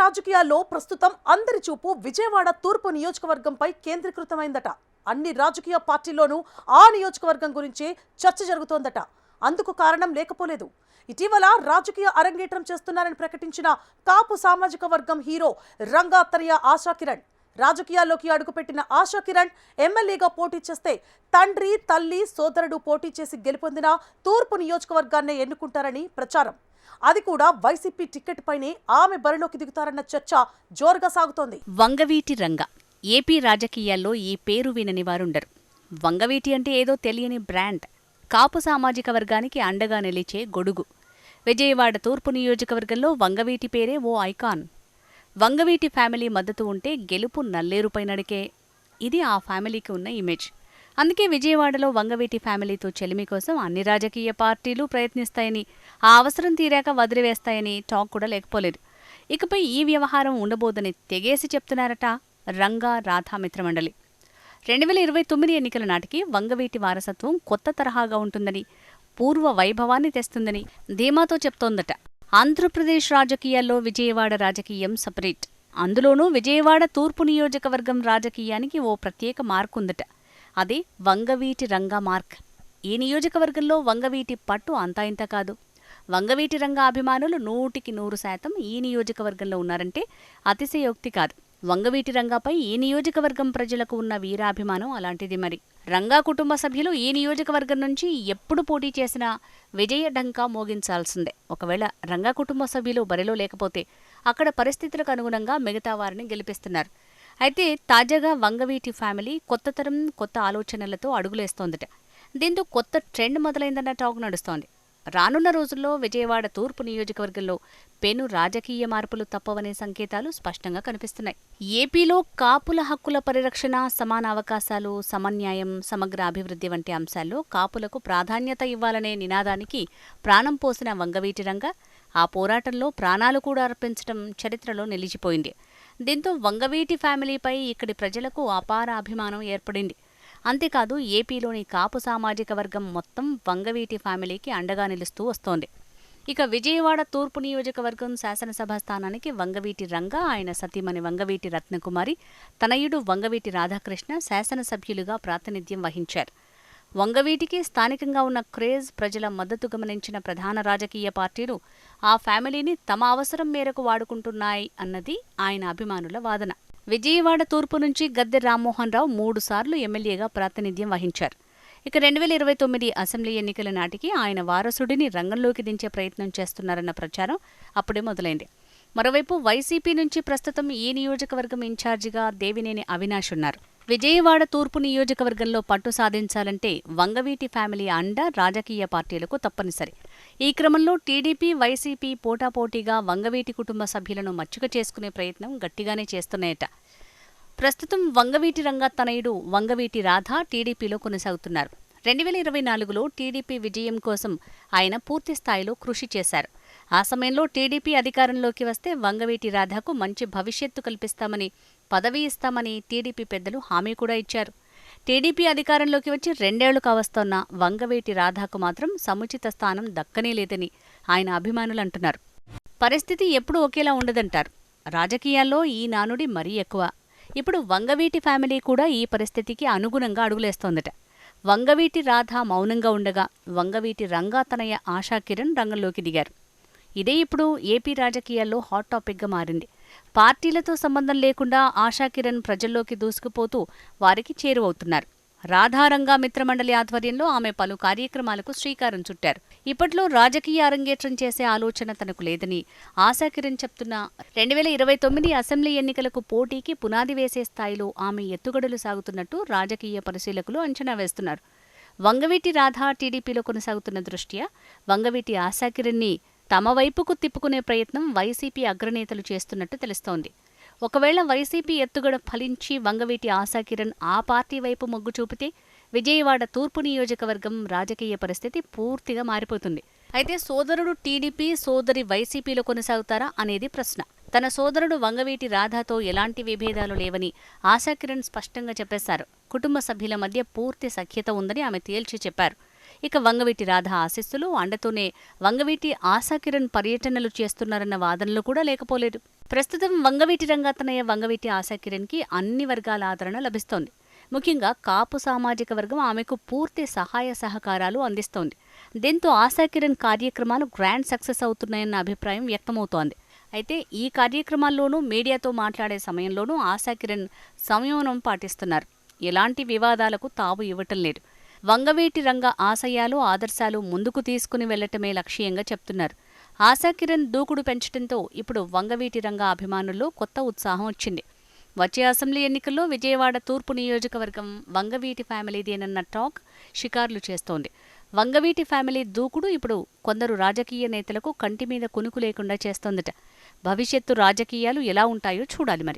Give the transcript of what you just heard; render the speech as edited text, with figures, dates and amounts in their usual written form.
రాజకీయాల్లో ప్రస్తుతం అందరి చూపు విజయవాడ తూర్పు నియోజకవర్గంపై కేంద్రీకృతమైందట. అన్ని రాజకీయ పార్టీల్లోనూ ఆ నియోజకవర్గం గురించి చర్చ జరుగుతోందట. అందుకు కారణం లేకపోలేదు. ఇటీవల రాజకీయ అరంగేట్రం చేస్తున్నారని ప్రకటించిన కాపు సామాజిక వర్గం హీరో రంగా తనయ ఆశా కిరణ్. రాజకీయాల్లోకి అడుగుపెట్టిన ఆశా కిరణ్ ఎమ్మెల్యేగా పోటీ చేస్తే తండ్రి, తల్లి, సోదరుడు పోటీ చేసి గెలుపొందిన తూర్పు నియోజకవర్గాన్నే ఎన్నుకుంటారని ప్రచారం. అది కూడా వైసీపీ టికెట్ పైనే ఆమె బరిలోకి దిగుతారన్న చర్చ జోరుగా సాగుతోంది. వంగవీటి రంగ ఏపీ రాజకీయాల్లో ఈ పేరు వినని వారుండరు. వంగవీటి అంటే ఏదో తెలియని బ్రాండ్. కాపు సామాజిక వర్గానికి అండగా నిలిచే గొడుగు. విజయవాడ తూర్పు నియోజకవర్గంలో వంగవీటి పేరే ఓ ఐకాన్. వంగవీటి ఫ్యామిలీ మద్దతు ఉంటే గెలుపు నల్లేరుపై నడికే. ఇది ఆ ఫ్యామిలీకి ఉన్న ఇమేజ్. అందుకే విజయవాడలో వంగవీటి ఫ్యామిలీతో చెలిమి కోసం అన్ని రాజకీయ పార్టీలు ప్రయత్నిస్తాయని, ఆ అవసరం తీరాక వదిలివేస్తాయని టాక్ కూడా లేకపోలేదు. ఇకపై ఈ వ్యవహారం ఉండబోదని తెగేసి చెప్తున్నారట రంగా రాధా మిత్రమండలి. 2029 ఎన్నికల నాటికి వంగవీటి వారసత్వం కొత్త తరహాగా ఉంటుందని, పూర్వ వైభవాన్ని తెస్తుందని ధీమాతో చెప్తోందట. ఆంధ్రప్రదేశ్ రాజకీయాల్లో విజయవాడ రాజకీయం సపరేట్. అందులోనూ విజయవాడ తూర్పు నియోజకవర్గం రాజకీయానికి ఓ ప్రత్యేక మార్కుందట. అదే వంగవీటి రంగా మార్క్. ఈ నియోజకవర్గంలో వంగవీటి పట్టు అంతా ఇంత కాదు. వంగవీటి రంగా అభిమానులు 100% ఈ నియోజకవర్గంలో ఉన్నారంటే అతిశయోక్తి కాదు. వంగవీటి రంగాపై ఈ నియోజకవర్గం ప్రజలకు ఉన్న వీరాభిమానం అలాంటిది. మరి రంగా కుటుంబ సభ్యులు ఈ నియోజకవర్గం నుంచి ఎప్పుడు పోటీ చేసినా విజయ ఢంకా మోగించాల్సిందే. ఒకవేళ రంగా కుటుంబ సభ్యులు బరిలో లేకపోతే అక్కడ పరిస్థితులకు అనుగుణంగా మిగతా వారిని గెలిపిస్తున్నారు. అయితే తాజాగా వంగవీటి ఫ్యామిలీ కొత్త తరం, కొత్త ఆలోచనలతో అడుగులేస్తోందట. దీంతో కొత్త ట్రెండ్ మొదలైందన్న టాక్ నడుస్తోంది. రానున్న రోజుల్లో విజయవాడ తూర్పు నియోజకవర్గంలో పెను రాజకీయ మార్పులు తప్పవనే సంకేతాలు స్పష్టంగా కనిపిస్తున్నాయి. ఏపీలో కాపుల హక్కుల పరిరక్షణ, సమాన అవకాశాలు, సమన్యాయం, సమగ్ర అభివృద్ధి వంటి అంశాల్లో కాపులకు ప్రాధాన్యత ఇవ్వాలనే నినాదానికి ప్రాణం పోసిన వంగవీటి రంగా ఆ పోరాటంలో ప్రాణాలు కూడా అర్పించడం చరిత్రలో నిలిచిపోయింది. దీంతో వంగవీటి ఫ్యామిలీపై ఇక్కడి ప్రజలకు అపార అభిమానం ఏర్పడింది. అంతేకాదు ఏపీలోని కాపు సామాజిక వర్గం మొత్తం వంగవీటి ఫ్యామిలీకి అండగా నిలుస్తూ వస్తోంది. ఇక విజయవాడ తూర్పు నియోజకవర్గం శాసనసభ స్థానానికి వంగవీటి రంగా, ఆయన సతీమణి వంగవీటి రత్నకుమారి, తనయుడు వంగవీటి రాధాకృష్ణ శాసనసభ్యులుగా ప్రాతినిధ్యం వహించారు. వంగవీటికి స్థానికంగా ఉన్న క్రేజ్, ప్రజల మద్దతు గమనించిన ప్రధాన రాజకీయ పార్టీలు ఆ ఫ్యామిలీని తమ అవసరం మేరకు వాడుకుంటున్నాయి అన్నది ఆయన అభిమానుల వాదన. విజయవాడ తూర్పు నుంచి గద్దె రామ్మోహన్ రావు 3 సార్లు ఎమ్మెల్యేగా ప్రాతినిధ్యం వహించారు. ఇక 2029 అసెంబ్లీ ఎన్నికల నాటికి ఆయన వారసుడిని రంగంలోకి దించే ప్రయత్నం చేస్తున్నారన్న ప్రచారం అప్పుడే మొదలైంది. మరోవైపు వైసీపీ నుంచి ప్రస్తుతం ఈ నియోజకవర్గం ఇన్ఛార్జిగా దేవినేని అవినాష్ ఉన్నారు. విజయవాడ తూర్పు నియోజకవర్గంలో పట్టు సాధించాలంటే వంగవీటి ఫ్యామిలీ అండ రాజకీయ పార్టీలకు తప్పనిసరి. ఈ క్రమంలో టీడీపీ, వైసీపీ పోటాపోటీగా వంగవీటి కుటుంబ సభ్యులను మచ్చుక చేసుకునే ప్రయత్నం గట్టిగానే చేస్తున్నాయట. ప్రస్తుతం వంగవీటి రంగా తనయుడు వంగవీటి రాధా టీడీపీలో కొనసాగుతున్నారు. 2024లో టీడీపీ విజయం కోసం ఆయన పూర్తి స్థాయిలో కృషి చేశారు. ఆ సమయంలో టీడీపీ అధికారంలోకి వస్తే వంగవీటి రాధాకు మంచి భవిష్యత్తు కల్పిస్తామని, పదవి ఇస్తామని టీడీపీ పెద్దలు హామీ కూడా ఇచ్చారు. టీడీపీ అధికారంలోకి వచ్చి 2 ఏళ్లు కావస్తోన్న వంగవీటి రాధాకు మాత్రం సముచిత స్థానం దక్కనే లేదని ఆయన అభిమానులు అంటున్నారు. పరిస్థితి ఎప్పుడూ ఒకేలా ఉండదంటారు. రాజకీయాల్లో ఈ నానుడి మరీ ఎక్కువ. ఇప్పుడు వంగవీటి ఫ్యామిలీ కూడా ఈ పరిస్థితికి అనుగుణంగా అడుగులేస్తోందట. వంగవీటి రాధా మౌనంగా ఉండగా వంగవీటి రంగా తనయ ఆశా కిరణ్ రంగంలోకి దిగారు. ఇదే ఇప్పుడు ఏపీ రాజకీయాల్లో హాట్ టాపిక్గా మారింది. పార్టీలతో సంబంధం లేకుండా ఆశా కిరణ్ ప్రజల్లోకి దూసుకుపోతూ వారికి చేరువవుతున్నారు. రాధారంగా మిత్రమండలి ఆధ్వర్యంలో ఆమె పలు కార్యక్రమాలకు శ్రీకారం చుట్టారు. ఇప్పట్లో రాజకీయ అరంగేట్రం చేసే ఆలోచన తనకు లేదని ఆశా కిరణ్ చెప్తున్నా 2029 అసెంబ్లీ ఎన్నికలకు పోటీకి పునాది వేసే స్థాయిలో ఆమె ఎత్తుగడలు సాగుతున్నట్టు రాజకీయ పరిశీలకులు అంచనా వేస్తున్నారు. వంగవీటి రాధా టీడీపీలో కొనసాగుతున్న దృష్ట్యా వంగవీటి ఆశా కిరణ్ని తమ వైపుకు తిప్పుకునే ప్రయత్నం వైసీపీ అగ్రనేతలు చేస్తున్నట్టు తెలుస్తోంది. ఒకవేళ వైసీపీ ఎత్తుగడ ఫలించి వంగవీటి ఆశా కిరణ్ ఆ పార్టీ వైపు మొగ్గు చూపితే విజయవాడ తూర్పు నియోజకవర్గం రాజకీయ పరిస్థితి పూర్తిగా మారిపోతుంది. అయితే సోదరుడు టీడీపీ, సోదరి వైసీపీలో కొనసాగుతారా అనేది ప్రశ్న. తన సోదరుడు వంగవీటి రాధాతో ఎలాంటి విభేదాలు లేవని ఆశా కిరణ్ స్పష్టంగా చెప్పేశారు. కుటుంబ సభ్యుల మధ్య పూర్తి సఖ్యత ఉందని ఆమె తేల్చి చెప్పారు. ఇక వంగవీటి రాధ ఆశీస్సులు, అండతోనే వంగవీటి ఆశా కిరణ్ పర్యటనలు చేస్తున్నారన్న వాదనలు కూడా లేకపోలేదు. ప్రస్తుతం వంగవీటి రంగాతనయ్య వంగవీటి ఆశాకిరణ్కి అన్ని వర్గాల ఆదరణ లభిస్తోంది. ముఖ్యంగా కాపు సామాజిక వర్గం ఆమెకు పూర్తి సహాయ సహకారాలు అందిస్తోంది. దీంతో ఆశాకిరణ్ కార్యక్రమాలు గ్రాండ్ సక్సెస్ అవుతున్నాయన్న అభిప్రాయం వ్యక్తమవుతోంది. అయితే ఈ కార్యక్రమాల్లోనూ మీడియాతో మాట్లాడే సమయంలోనూ ఆశాకిరణ్ సంయమనం పాటిస్తున్నారు. ఎలాంటి వివాదాలకు తావు ఇవ్వటం లేదు. వంగవీటి రంగ ఆశయాలు ఆదర్శాలు ముందుకు తీసుకుని వెళ్లటమే లక్ష్యంగా చెప్తున్నారు. ఆశాకిరణ్ దూకుడు పెంచడంతో ఇప్పుడు వంగవీటి రంగ అభిమానుల్లో కొత్త ఉత్సాహం వచ్చింది. వచ్చే అసెంబ్లీ ఎన్నికల్లో విజయవాడ తూర్పు నియోజకవర్గం వంగవీటి ఫ్యామిలీదేనన్న టాక్ షికార్లు చేస్తోంది. వంగవీటి ఫ్యామిలీ దూకుడు ఇప్పుడు కొందరు రాజకీయ నేతలకు కంటి మీద కునుకు లేకుండా చేస్తోందట. భవిష్యత్తు రాజకీయాలు ఎలా ఉంటాయో చూడాలి మరి.